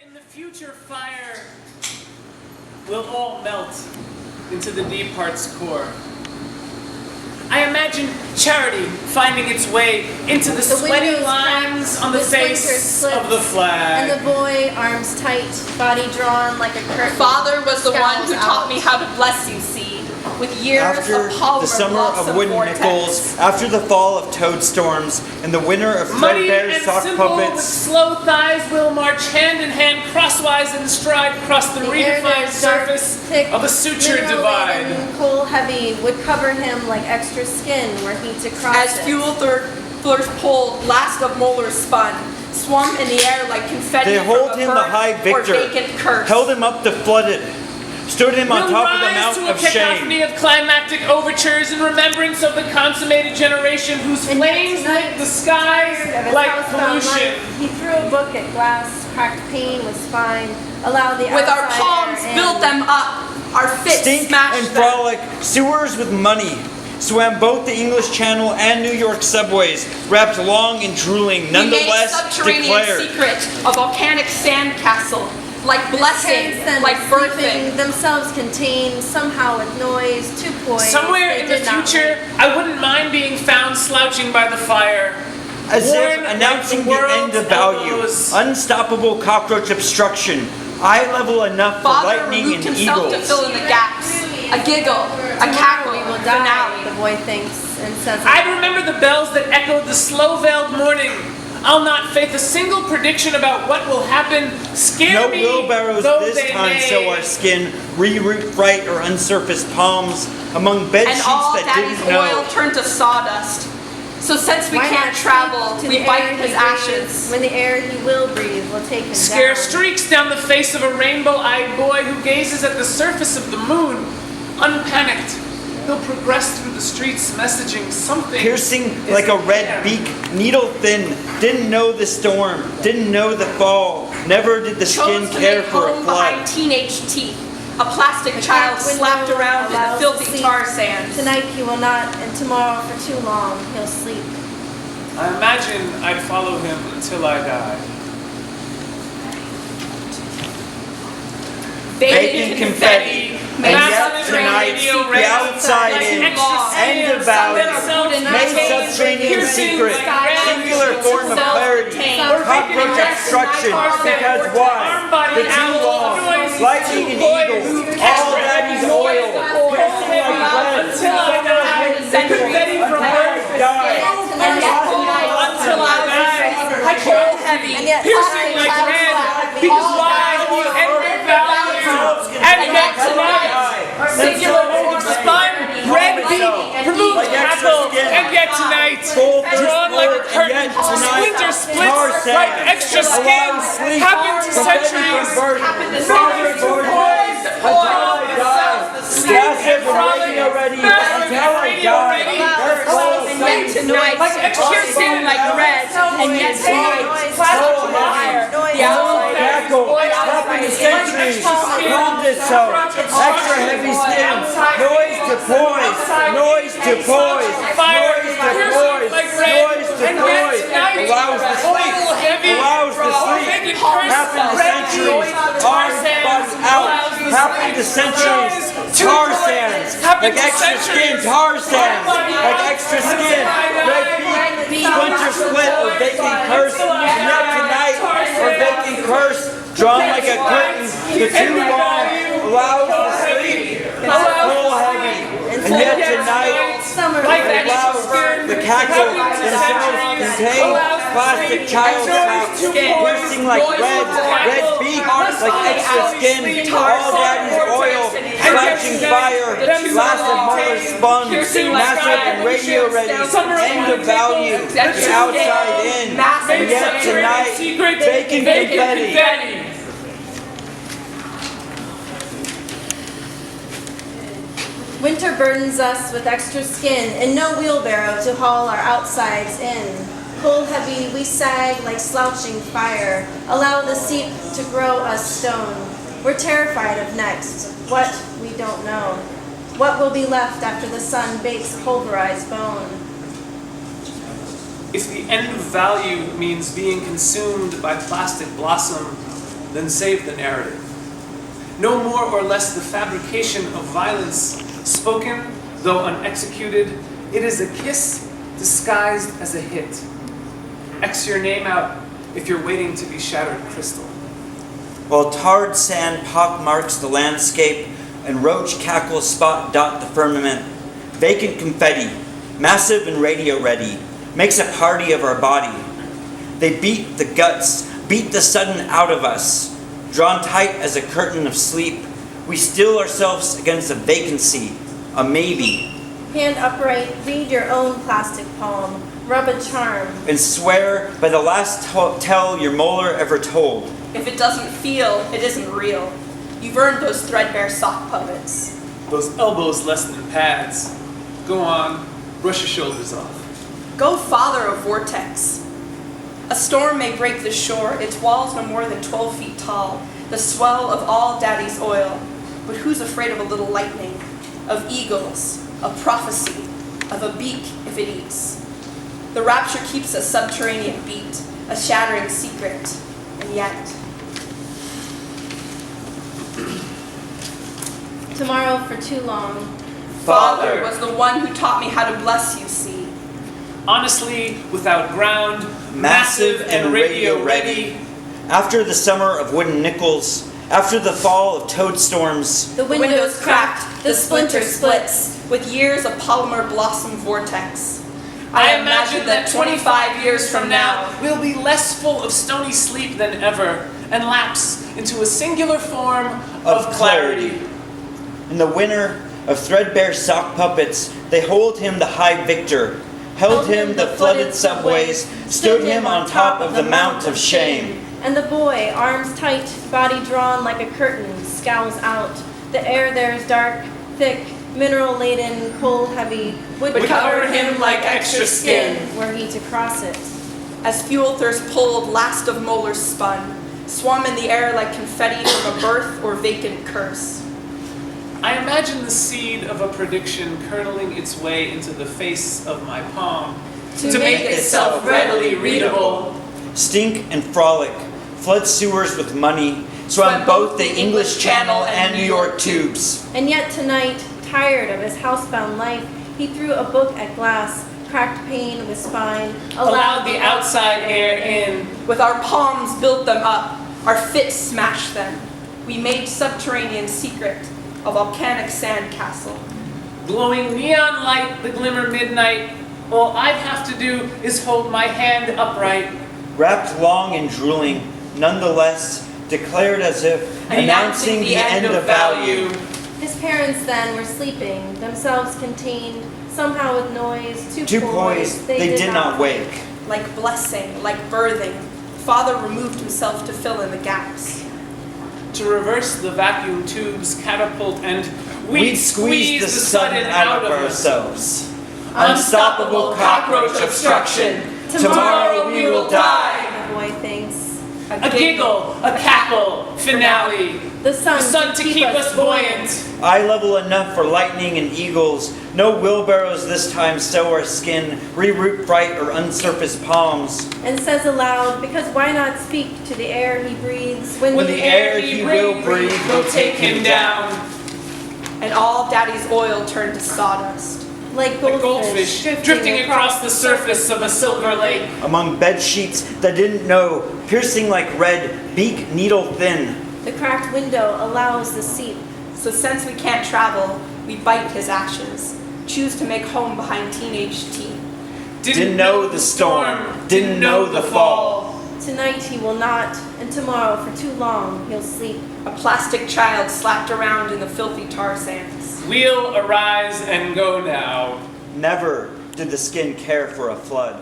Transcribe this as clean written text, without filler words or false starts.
In the future, fire will all melt into the deep heart's core. I imagine charity finding its way into the sweaty lines on the face of the flag. And the boy, arms tight, body drawn like a curtain. Father was the one who taught me how to bless you, see. With years After of polymer the summer blossom of wooden vortex. nickels, after the fall of toadstorms, and the winter of Muddy threadbare and sock simple with puppets, slow thighs will march hand in hand crosswise and stride across the redefined surface of a suture divide. Coal heavy would cover him like extra skin were he to cross As it. fuel thirst pulled, last of molars spun, swung in the air like confetti they from hold a him the burnt high or victor, vacant curse. held him up to flood it, stood him on We'll top of the rise mount to a of cacophony shame. of climactic overtures in remembrance of the consummated generation whose And yet flames tonight, lit the skies tired of his like housebound pollution. life, he threw a book at glass, cracked pane was fine, allowed the With our outside palms, air in. built them up, our fits Stink smashed and them. frolic, sewers with money, swam both the English Channel and New York subways, wrapped long and drooling, We made nonetheless subterranean declared. secret a volcanic sandcastle, like blessing, Transcend like birthing. sleeping, themselves contained, somehow with noise, too poised. Somewhere they in the did not future, I wouldn't mind being found slouching by the fire. As Worn if like announcing the the end world's of value, elbows. unstoppable cockroach obstruction, eye level enough for Father lightning removed and himself to eagles. fill in the gaps. A giggle, a cackle, We will die, finale. the boy thinks and says. I remember the bells that echoed the slow-veiled morning. I'll not faith a single prediction about what will happen. Scare No me, wheelbarrows though this they time may. sow our skin, reroot bright or unsurfaced palms among bed And sheets all that Daddy's didn't know. oil turned to sawdust. So since we Why can't not travel, speak to we the bite air his he ashes. breathes, when the air he will breathe will take him Scare down. streaks down the face of a rainbow-eyed boy who gazes at the surface of the moon. Unpanicked, he'll progress through the streets messaging something. Piercing is like a in red there. beak, needle thin, didn't know the storm, didn't know the fall, never did the skin Chose to care make for a home flood. behind teenage teeth. A plastic child Window slapped around in the allows filthy sleep. tar sands. Tonight he will not, and tomorrow for too long he'll sleep. I imagine I'd follow him until I die. Bacon confetti, and yet tonight the outside in, end of value, made subterranean secret, singular form of clarity, cockroach obstruction, because why? The too long, lightning and eagles, all daddy's oil, piercing like lead, Confetti from birth, die. Until I die, cold heavy, piercing like red, because why? And value, and yet tonight, singular form spun, red beak, removed apple, and yet tonight, drawn like a curtain, splinter splits like extra skin, happened to centuries, fingers to poise, oil themselves, stink and frolic, and yet tonight, like extra skin, like red, and yet tonight, plastic fire, the outside Happened to centuries, calmed itself, extra heavy skin, noise to poise, noise to poise, noise to poise, noise to poise, allows to sleep, allows to sleep, happened to centuries, arms buds out, happened to centuries, tar sands, like extra skin, tar sands, like extra skin, red beak, splinter split or vacant curse, and yet tonight, or vacant curse, drawn like a curtain, the too long, allows to sleep, it's full heavy, and yet tonight, allows the cackle themselves contain plastic child slap, piercing like red beak, like extra skin, all daddy's oil, flashing fire, last of mother spun, massive and radio ready, end of value, the outside in, and yet tonight, bacon confetti. Winter burdens us with extra skin and no wheelbarrow to haul our outsides in. Cold heavy, we sag like slouching fire. Allow the seep to grow us stone. We're terrified of next, what we don't know. What will be left after the sun bakes pulverized bone? If the end of value means being consumed by plastic blossom, than save the narrative. No more or less the fabrication of violence, spoken, though unexecuted, it is a kiss disguised as a hit. X your name out if you're waiting to be shattered crystal. While tarred sand pockmarks the landscape and roach cackles spot dot the firmament, vacant confetti, massive and radio ready, makes a party of our body. They beat the guts, beat the sudden out of us. Drawn tight as a curtain of sleep, we steel ourselves against a vacancy, a maybe. Hand upright, read your own plastic palm, rub a charm. And swear by the last tell your molar ever told. If it doesn't feel, it isn't real. You've earned those threadbare sock puppets. Those elbows less than pads. Go on, brush your shoulders off. Go father a vortex. A storm may break the shore, its walls no more than 12 feet tall, the swell of all daddy's oil. But who's afraid of a little lightning, of eagles, a prophecy, of a beak if it eats? The rapture keeps a subterranean beat, a shattering secret, and yet. Tomorrow for too long. Father was the one who taught me how to bless you, see. Honestly, without ground, Massive and radio ready. After the summer of wooden nickels, after the fall of toadstorms, The windows cracked, the splinter splits, with years of polymer blossom vortex. I imagine that 25 years from now, we'll be less full of stony sleep than ever, and lapse into a singular form of clarity. in the winter of threadbare sock puppets, they hold him the high victor, held him the flooded subways, stood him on top of the mount of shame. And the boy, arms tight, body drawn like a curtain, scowls out. The air there is dark, thick, mineral-laden, coal-heavy, would cover him like extra skin, were he to cross it. As fuel thirst pulled, last of molars spun, swum in the air like confetti from a birth or vacant curse. I imagine the seed of a prediction kernelling its way into the face of my palm To make itself readily readable. Stink and frolic, flood sewers with money, swam both the English Channel and New York tubes. And yet tonight, tired of his housebound life, he threw a book at glass, cracked pane with spine, allowed the outside air in. With our palms built them up, our fits smashed them. We made subterranean secret, a volcanic sandcastle. Glowing neon light, the glimmer midnight. All I'd have to do is hold my hand upright. Wrapped long and drooling, nonetheless, declared as if announcing the end of value. His parents then were sleeping, themselves contained, somehow with noise, Too poised, they did not wake. Like blessing, like birthing, Father removed himself to fill in the gaps. To reverse the vacuum tube's catapult and We'd squeeze the sudden out of ourselves. Unstoppable cockroach obstruction. Tomorrow we will die. The boy thinks. A giggle, a cackle, finale. The sun to keep us buoyant. Eye level enough for lightning and eagles. No wheelbarrows this time sow our skin, reroot bright or unsurfaced palms. And says aloud, because why not speak to the air he breathes When the air he will breathe will take him down. And all Daddy's oil turned to sawdust. like Like goldfish, drifting across the surface of a silver lake. Among bed sheets that didn't know, piercing like red, beak needle thin. The cracked window allows the seep. So since we can't travel, we bite his ashes, choose to make home behind teenage teeth. Didn't know the storm, didn't know the fall. Tonight he will not, and tomorrow for too long he'll sleep. A plastic child slapped around in the filthy tar sands. We'll arise and go now. Never did the skin care for a flood.